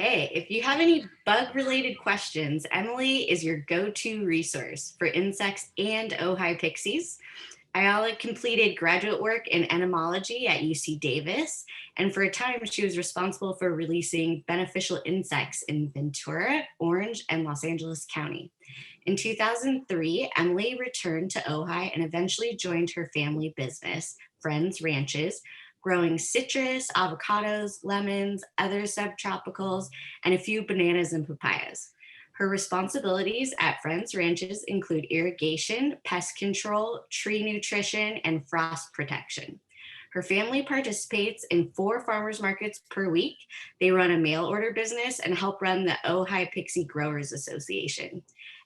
Okay, if you have any bug-related questions, Emily is your go-to resource for insects and Ojai Pixies. Ayala completed graduate work in entomology at UC Davis, and for a time she was responsible for releasing beneficial insects in Ventura, Orange, and Los Angeles County. In 2003, Emily returned to Ojai and eventually joined her family business, Friends Ranches, growing citrus, avocados, lemons, other subtropicals, and a few bananas and papayas. Her responsibilities at Friends Ranches include irrigation, pest control, tree nutrition, and frost protection. Her family participates in 4 farmers markets per week. They run a mail order business and help run the Ojai Pixie Growers Association.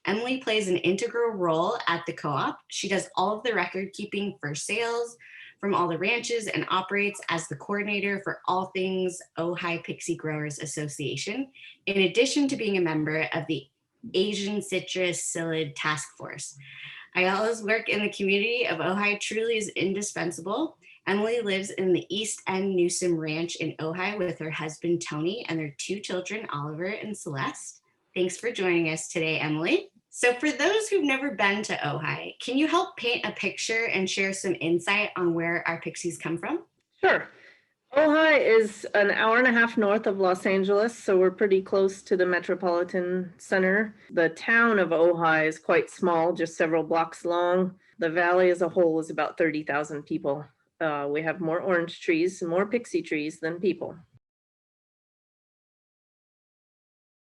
Emily plays an integral role at the co-op. She does all of the record keeping for sales from all the ranches and operates as the coordinator for all things Ojai Pixie Growers Association, in addition to being a member of the Asian Citrus Psyllid Task Force. Ayala's work in the community of Ojai truly is indispensable. Emily lives in the East End Newsom Ranch in Ojai with her husband, Tony, and their 2 children, Oliver and Celeste. Thanks for joining us today, Emily. So for those who've never been to Ojai, can you help paint a picture and share some insight on where our pixies come from? Sure. Ojai is an hour and a half north of Los Angeles, so we're pretty close to the metropolitan center. The town of Ojai is quite small, just several blocks long. The valley as a whole is about 30,000 people. We have more orange trees, more pixie trees than people.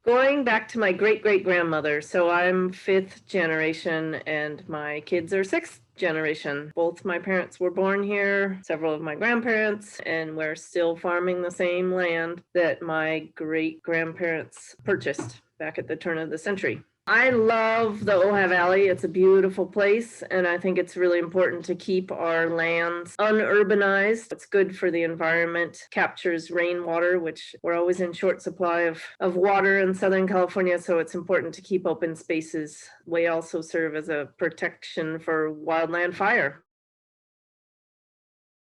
Going back to my great-great-grandmother, so I'm 5th generation and my kids are 6th generation. Both my parents were born here, several of my grandparents, and we're still farming the same land that my great-grandparents purchased back at the turn of the century. I love the Ojai Valley. It's a beautiful place, and I think it's really important to keep our lands unurbanized. It's good for the environment, captures rainwater, which we're always in short supply of water in Southern California, so it's important to keep open spaces. We also serve as a protection for wildland fire.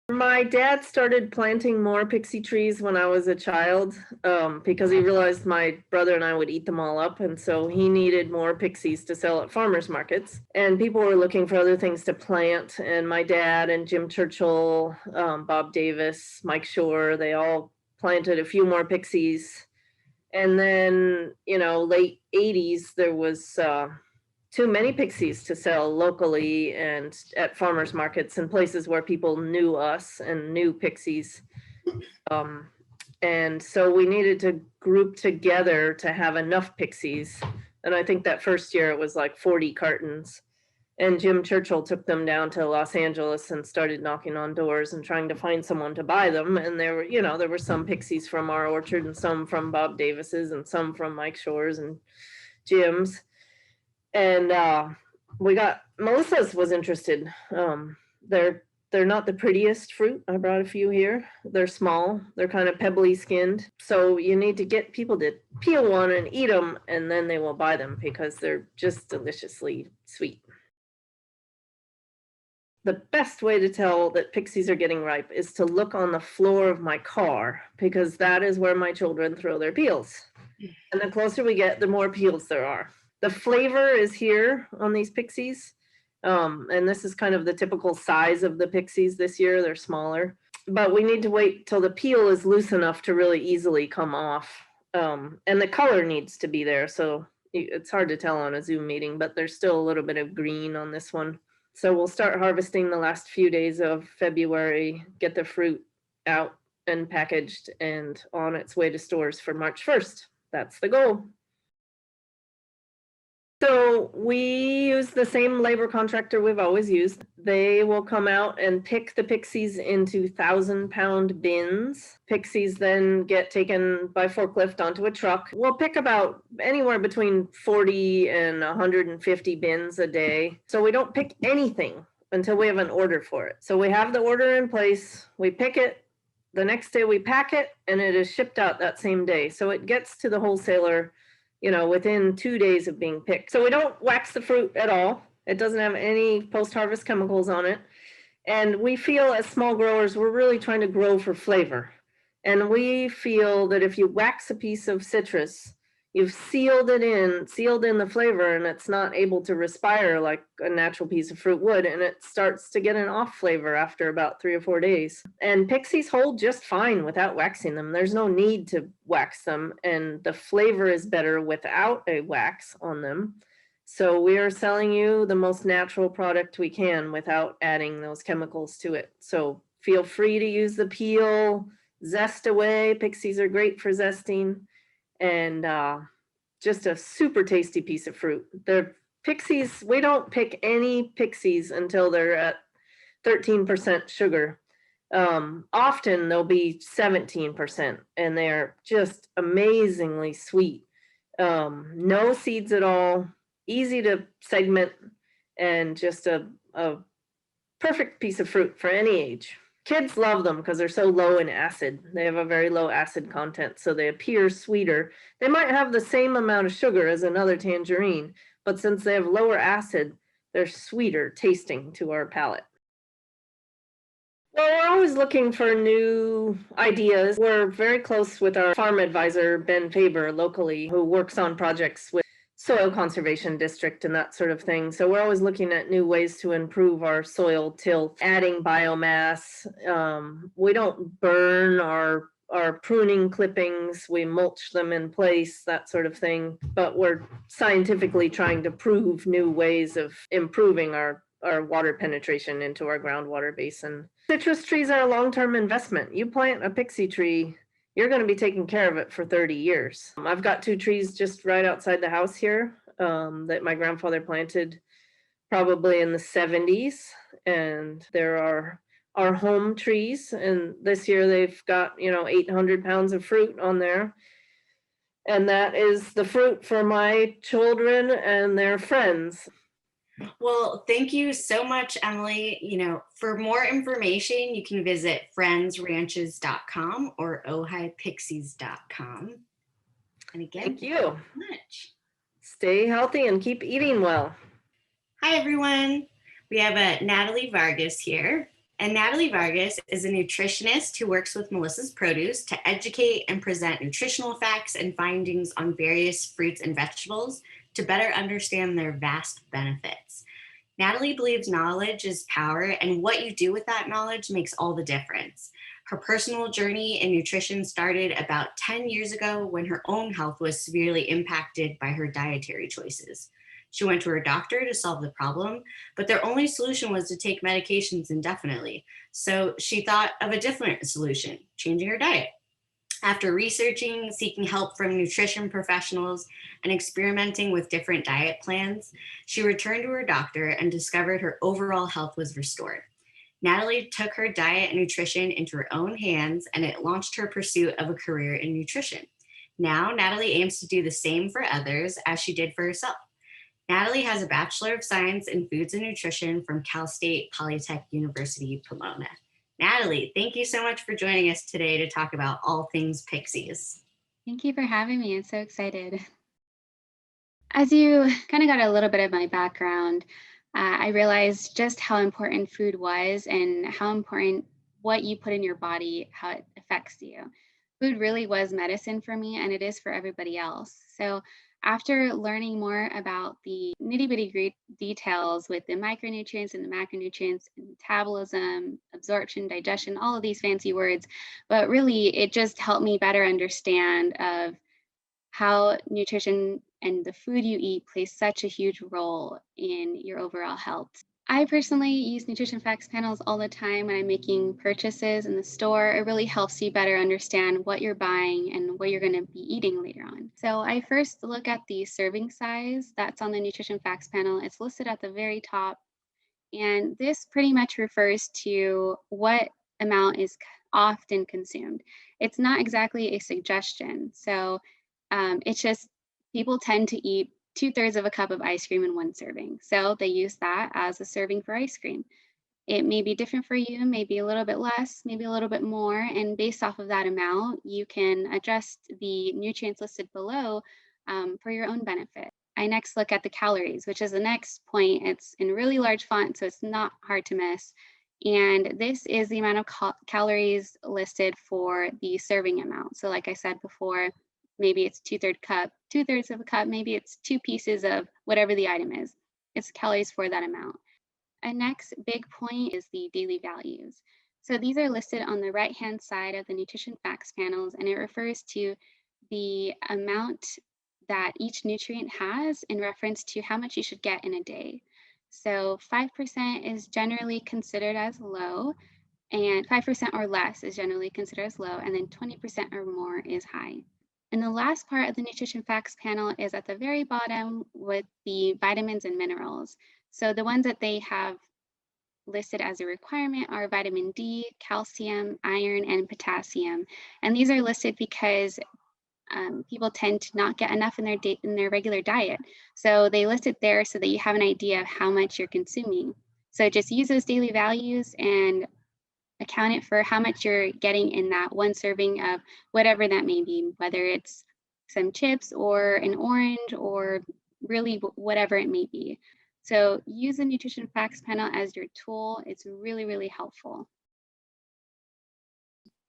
My dad started planting more pixie trees when I was a child because he realized my brother and I would eat them all up. And so he needed more pixies to sell at farmers markets. And people were looking for other things to plant. And my dad and Jim Churchill, Bob Davis, Mike Shore, they all planted a few more pixies. And then, late 80s, there was too many pixies to sell locally and at farmers markets and places where people knew us and knew pixies. And so we needed to group together to have enough pixies. And I think that first year it was like 40 cartons. And Jim Churchill took them down to Los Angeles and started knocking on doors and trying to find someone to buy them. And there were some pixies from our orchard and some from Bob Davis's and some from Mike Shore's and Jim's. And Melissa's was interested. They're not the prettiest fruit. I brought a few here. They're small. They're kind of pebbly skinned. So you need to get people to peel one and eat them, and then they will buy them because they're just deliciously sweet. The best way to tell that pixies are getting ripe is to look on the floor of my car because that is where my children throw their peels. And the closer we get, the more peels there are. The flavor is here on these pixies. And this is kind of the typical size of the pixies this year. They're smaller, but we need to wait till the peel is loose enough to really easily come off. And the color needs to be there. So it's hard to tell on a Zoom meeting, but there's still a little bit of green on this one. So we'll start harvesting the last few days of February, get the fruit out and packaged and on its way to stores for March 1st. That's the goal. So we use the same labor contractor we've always used. They will come out and pick the pixies into 1,000-pound bins. Pixies then get taken by forklift onto a truck. We'll pick about anywhere between 40 and 150 bins a day. So we don't pick anything until we have an order for it. So we have the order in place, we pick it, the next day we pack it, and it is shipped out that same day. So it gets to the wholesaler within 2 days of being picked. So we don't wax the fruit at all. It doesn't have any post-harvest chemicals on it. And we feel as small growers, we're really trying to grow for flavor. And we feel that if you wax a piece of citrus, you've sealed in the flavor, and it's not able to respire like a natural piece of fruit would, and it starts to get an off flavor after about 3 or 4 days. And Pixies hold just fine without waxing them. There's no need to wax them, and the flavor is better without a wax on them. So we are selling you the most natural product we can without adding those chemicals to it. So feel free to use the peel, zest away. Pixies are great for zesting, and just a super tasty piece of fruit. They're Pixies, we don't pick any Pixies until they're at 13% sugar. Often they'll be 17%, and they're just amazingly sweet. No seeds at all, easy to segment, and just a perfect piece of fruit for any age. Kids love them because they're so low in acid. They have a very low acid content, so they appear sweeter. They might have the same amount of sugar as another tangerine, but since they have lower acid, they're sweeter tasting to our palate. Well, we're always looking for new ideas. We're very close with our farm advisor, Ben Faber, locally, who works on projects with soil conservation district and that sort of thing. So we're always looking at new ways to improve our soil tilth, adding biomass. We don't burn our pruning clippings, we mulch them in place, that sort of thing. But we're scientifically trying to prove new ways of improving our water penetration into our groundwater basin. Citrus trees are a long-term investment. You plant a pixie tree, you're going to be taking care of it for 30 years. I've got 2 trees just right outside the house here that my grandfather planted probably in the 70s. And there are our home trees. And this year they've got, 800 pounds of fruit on there. And that is the fruit for my children and their friends. Well, thank you so much, Emily. For more information, you can visit friendsranches.com or ojaipixies.com. And again, thank you so much. Stay healthy and keep eating well. Hi, everyone. We have Natalie Vargas here. And Natalie Vargas is a nutritionist who works with Melissa's Produce to educate and present nutritional facts and findings on various fruits and vegetables to better understand their vast benefits. Natalie believes knowledge is power, and what you do with that knowledge makes all the difference. Her personal journey in nutrition started about 10 years ago when her own health was severely impacted by her dietary choices. She went to her doctor to solve the problem, but their only solution was to take medications indefinitely. So she thought of a different solution, changing her diet. After researching, seeking help from nutrition professionals, and experimenting with different diet plans, she returned to her doctor and discovered her overall health was restored. Natalie took her diet and nutrition into her own hands, and it launched her pursuit of a career in nutrition. Now, Natalie aims to do the same for others as she did for herself. Natalie has a Bachelor of Science in Foods and Nutrition from Cal State Polytech University, Pomona. Natalie, thank you so much for joining us today to talk about all things Pixies. Thank you for having me. I'm so excited. As you kind of got a little bit of my background, I realized just how important food was and how important what you put in your body, how it affects you. Food really was medicine for me, and it is for everybody else. So after learning more about the nitty-bitty details with the micronutrients and the macronutrients, and metabolism, absorption, digestion, all of these fancy words, but really it just helped me better understand of how nutrition and the food you eat plays such a huge role in your overall health. I personally use nutrition facts panels all the time when I'm making purchases in the store. It really helps you better understand what you're buying and what you're going to be eating later on. So I first look at the serving size that's on the nutrition facts panel. It's listed at the very top. And this pretty much refers to what amount is often consumed. It's not exactly a suggestion. So it's just people tend to eat 2/3 of a cup of ice cream in one serving. So they use that as a serving for ice cream. It may be different for you, maybe a little bit less, maybe a little bit more. And based off of that amount, you can adjust the nutrients listed below for your own benefit. I next look at the calories, which is the next point. It's in really large font, so it's not hard to miss. And this is the amount of calories listed for the serving amount. So like I said before, maybe it's 2/3 cup, 2/3 of a cup, maybe it's 2 pieces of whatever the item is. It's calories for that amount. A next big point is the daily values. So these are listed on the right-hand side of the nutrition facts panels, and it refers to the amount that each nutrient has in reference to how much you should get in a day. So 5% is generally considered as low, and 5% or less is generally considered as low, and then 20% or more is high. And the last part of the nutrition facts panel is at the very bottom with the vitamins and minerals. So the ones that they have listed as a requirement are vitamin D, calcium, iron, and potassium. And these are listed because people tend to not get enough in their regular diet. So they list it there so that you have an idea of how much you're consuming. So just use those daily values and account it for how much you're getting in that one serving of whatever that may be, whether it's some chips or an orange or really whatever it may be. So use the nutrition facts panel as your tool. It's really, really helpful.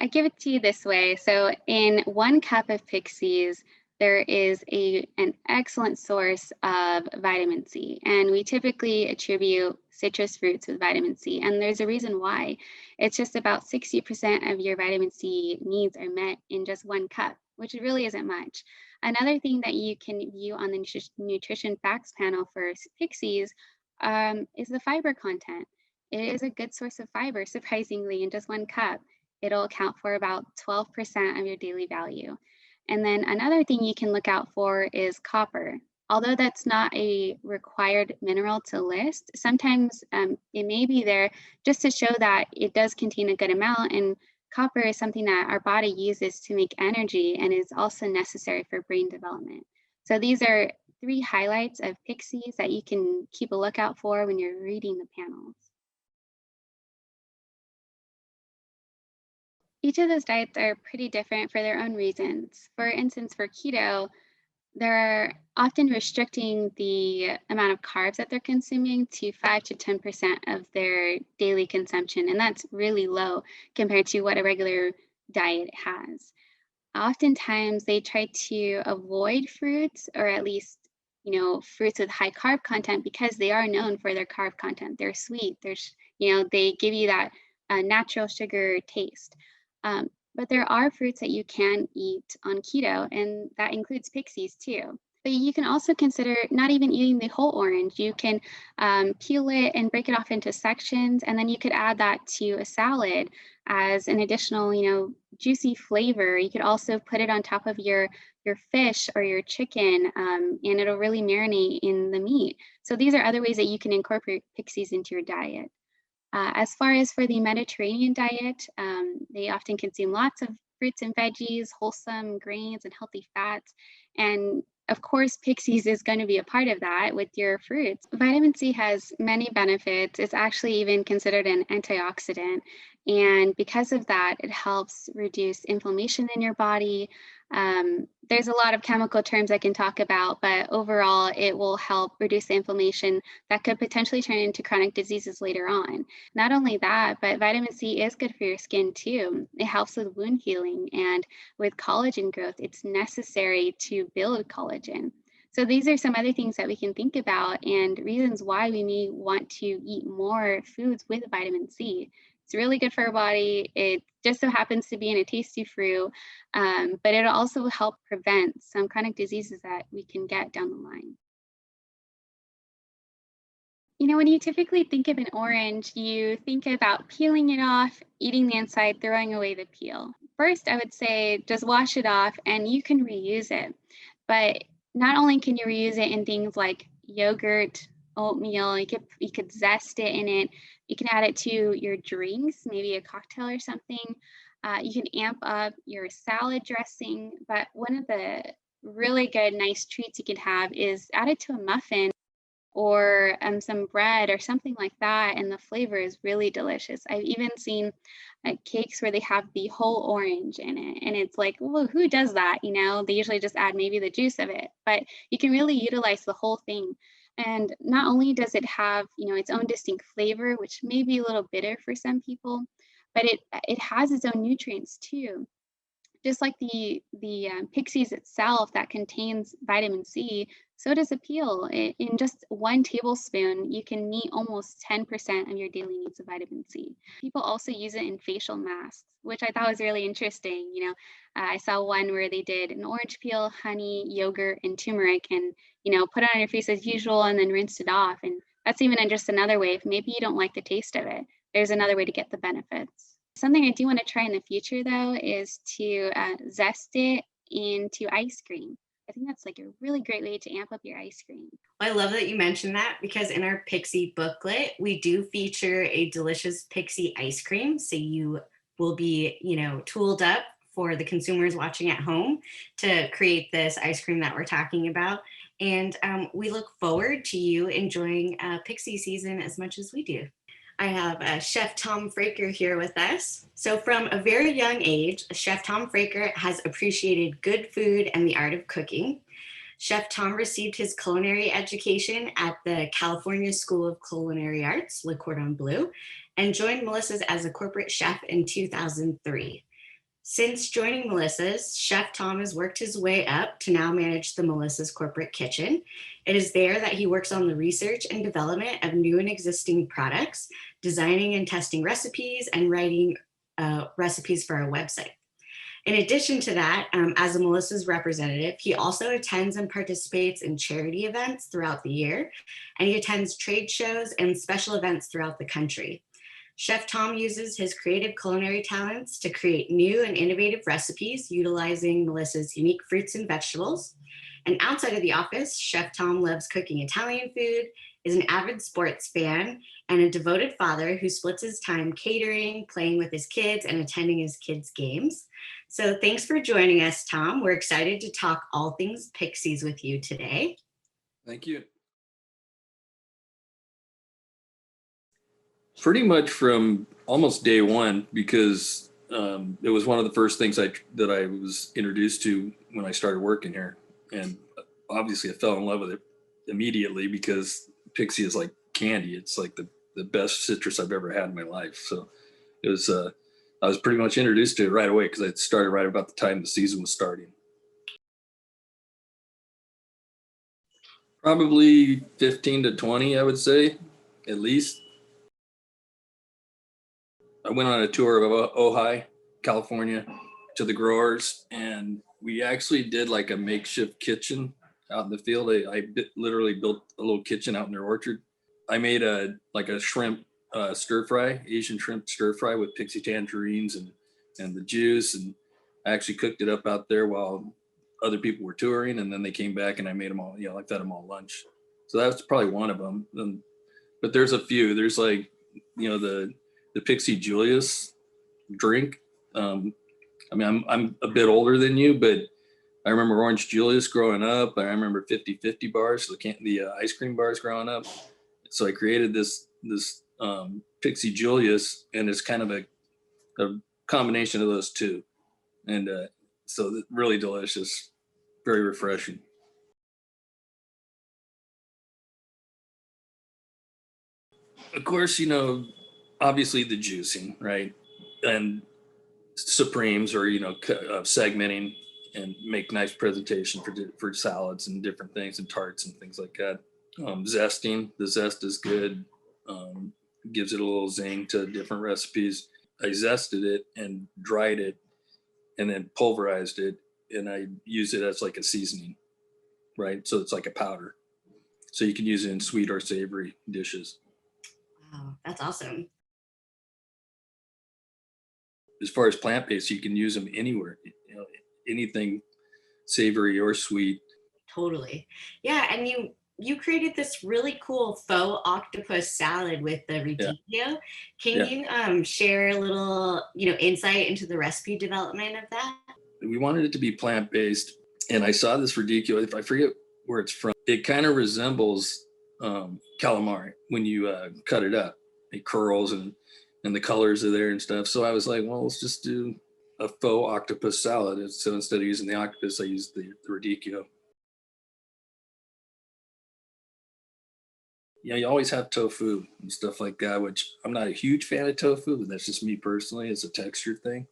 I give it to you this way. So in 1 cup of Pixies, there is an excellent source of vitamin C. And we typically attribute citrus fruits with vitamin C. And there's a reason why. It's just about 60% of your vitamin C needs are met in just 1 cup, which really isn't much. Another thing that you can view on the nutrition facts panel for Pixies is the fiber content. It is a good source of fiber, surprisingly, in just 1 cup. It'll account for about 12% of your daily value. And then another thing you can look out for is copper. Although that's not a required mineral to list, sometimes it may be there just to show that it does contain a good amount. And copper is something that our body uses to make energy and is also necessary for brain development. So these are 3 highlights of Pixies that you can keep a lookout for when you're reading the panels. Each of those diets are pretty different for their own reasons. For instance, for keto, they're often restricting the amount of carbs that they're consuming to 5 to 10% of their daily consumption. And that's really low compared to what a regular diet has. Oftentimes they try to avoid fruits, or at least, fruits with high carb content, because they are known for their carb content. They're sweet. They give you that natural sugar taste. But there are fruits that you can eat on keto, and that includes Pixies too. But you can also consider not even eating the whole orange. You can peel it and break it off into sections, and then you could add that to a salad as an additional, juicy flavor. You could also put it on top of your fish or your chicken, and it'll really marinate in the meat. So these are other ways that you can incorporate Pixies into your diet. As far as for the Mediterranean diet, they often consume lots of fruits and veggies, wholesome grains, and healthy fats. And of course, Pixies is going to be a part of that with your fruits. Vitamin C has many benefits. It's actually even considered an antioxidant. And because of that, it helps reduce inflammation in your body. There's a lot of chemical terms I can talk about, but overall, it will help reduce the inflammation that could potentially turn into chronic diseases later on. Not only that, but vitamin C is good for your skin too. It helps with wound healing, and with collagen growth, it's necessary to build collagen. So these are some other things that we can think about, and reasons why we may want to eat more foods with vitamin C. It's really good for our body. It just so happens to be in a tasty fruit, but it'll also help prevent some chronic diseases that we can get down the line. When you typically think of an orange, you think about peeling it off, eating the inside, throwing away the peel. First, I would say just wash it off and you can reuse it. But not only can you reuse it in things like yogurt, oatmeal, you could zest it in it. You can add it to your drinks, maybe a cocktail or something. You can amp up your salad dressing. But one of the really good, nice treats you can have is add it to a muffin or some bread or something like that, and the flavor is really delicious. I've even seen cakes where they have the whole orange in it, and it's like, well, who does that? They usually just add maybe the juice of it, but you can really utilize the whole thing. And not only does it have, its own distinct flavor, which may be a little bitter for some people, but it has its own nutrients too. Just like the Pixies itself that contains vitamin C, so does a peel. In just 1 tablespoon, you can meet almost 10% of your daily needs of vitamin C. People also use it in facial masks, which I thought was really interesting. I saw one where they did an orange peel, honey, yogurt, and turmeric, and put it on your face as usual, and then rinsed it off. And that's even just another way. If maybe you don't like the taste of it, there's another way to get the benefits. Something I do want to try in the future, though, is to zest it into ice cream. I think that's like a really great way to amp up your ice cream. I love that you mentioned that, because in our Pixie booklet, we do feature a delicious Pixie ice cream. So you will be, tooled up for the consumers watching at home to create this ice cream that we're talking about. And we look forward to you enjoying Pixie season as much as we do. I have Chef Tom Fraker here with us. So from a very young age, Chef Tom Fraker has appreciated good food and the art of cooking. Chef Tom received his culinary education at the California School of Culinary Arts, Le Cordon Bleu, and joined Melissa's as a corporate chef in 2003. Since joining Melissa's, Chef Tom has worked his way up to now manage the Melissa's corporate kitchen. It is there that he works on the research and development of new and existing products, designing and testing recipes, and writing recipes for our website. In addition to that, as a Melissa's representative, he also attends and participates in charity events throughout the year, and he attends trade shows and special events throughout the country. Chef Tom uses his creative culinary talents to create new and innovative recipes utilizing Melissa's unique fruits and vegetables. And outside of the office, Chef Tom loves cooking Italian food, is an avid sports fan, and a devoted father who splits his time catering, playing with his kids, and attending his kids' games. So thanks for joining us, Tom. We're excited to talk all things Pixies with you today. Thank you. Pretty much from almost day one, because it was one of the first things that I was introduced to when I started working here. And obviously I fell in love with it immediately, because Pixie is like candy. It's like the best citrus I've ever had in my life. So it was, I was pretty much introduced to it right away, because I started right about the time the season was starting. Probably 15 to 20, I would say, at least. I went on a tour of Ojai, California, to the growers, and we actually did like a makeshift kitchen out in the field. I literally built a little kitchen out in their orchard. I made a shrimp stir fry, Asian shrimp stir fry with Pixie Tangerines and the juice, and I actually cooked it up out there while other people were touring, and then they came back and I made them all, I fed them all lunch. So that's probably one of them. But there's a few. There's like, the Pixie Julius drink. I mean, I'm a bit older than you, but I remember Orange Julius growing up. I remember 50/50 bars, the ice cream bars growing up. So I created this Pixie Julius, and it's kind of a combination of those two, and so really delicious, very refreshing. Of course, obviously the juicing, right? And supremes, or segmenting and make nice presentation for salads and different things, and tarts and things like that. Zesting, the zest is good. Gives it a little zing to different recipes. I zested it and dried it and then pulverized it, and I use it as like a seasoning, right? So it's like a powder, so you can use it in sweet or savory dishes. Wow, that's awesome. As far as plant-based, you can use them anywhere, anything savory or sweet. Totally. Yeah, and you created this really cool faux octopus salad with the radicchio. Can you share a little, insight into the recipe development of that? We wanted it to be plant-based, and I saw this radicchio. If I forget where it's from, it kind of resembles calamari when you cut it up. It curls, and the colors are there and stuff. So I was like, well, let's just do a faux octopus salad. So instead of using the octopus, I used the radicchio. you know, you always have tofu and stuff like that, which I'm not a huge fan of tofu, but that's just me personally. It's a texture thing.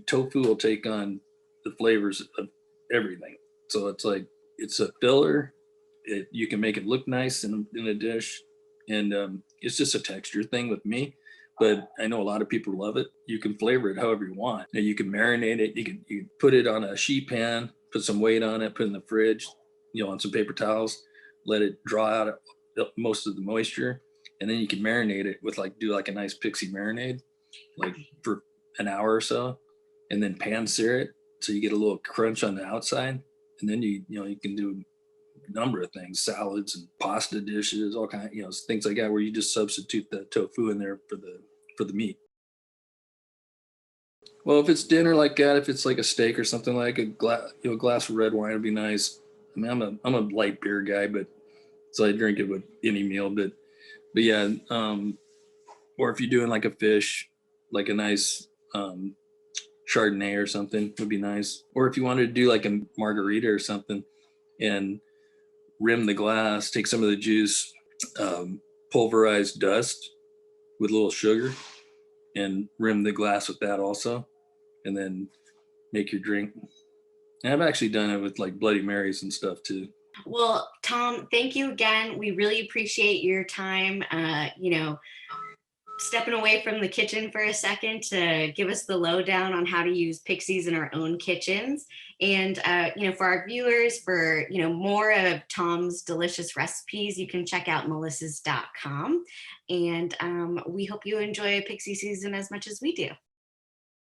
Tofu will take on the flavors of everything. So it's like, it's a filler. You can make it look nice in a dish. And it's just a texture thing with me. But I know a lot of people love it. You can flavor it however you want. Now you can marinate it. You can put it on a sheet pan, put some weight on it, put it in the fridge, you know, on some paper towels, let it draw out most of the moisture, and then you can marinate it with do like a nice pixie marinade, like for an hour or so, and then pan sear it so you get a little crunch on the outside, and then you can do a number of things, salads and pasta dishes, all kind of things like that, where you just substitute the tofu in there for the meat. Well, if it's dinner like that, if it's like a steak or something, like a glass of red wine would be nice. I mean, I'm a light beer guy, but so I drink it with any meal. But yeah, or if you're doing like a fish, like a nice Chardonnay or something would be nice. Or if you wanted to do like a margarita or something and rim the glass, take some of the juice, pulverized dust with a little sugar, and rim the glass with that also, and then make your drink. And I've actually done it with like Bloody Marys and stuff too. Well, Tom, thank you again. We really appreciate your time, stepping away from the kitchen for a second to give us the lowdown on how to use Pixies in our own kitchens. And, for our viewers, for, more of Tom's delicious recipes, you can check out melissas.com. And we hope you enjoy Pixie season as much as we do.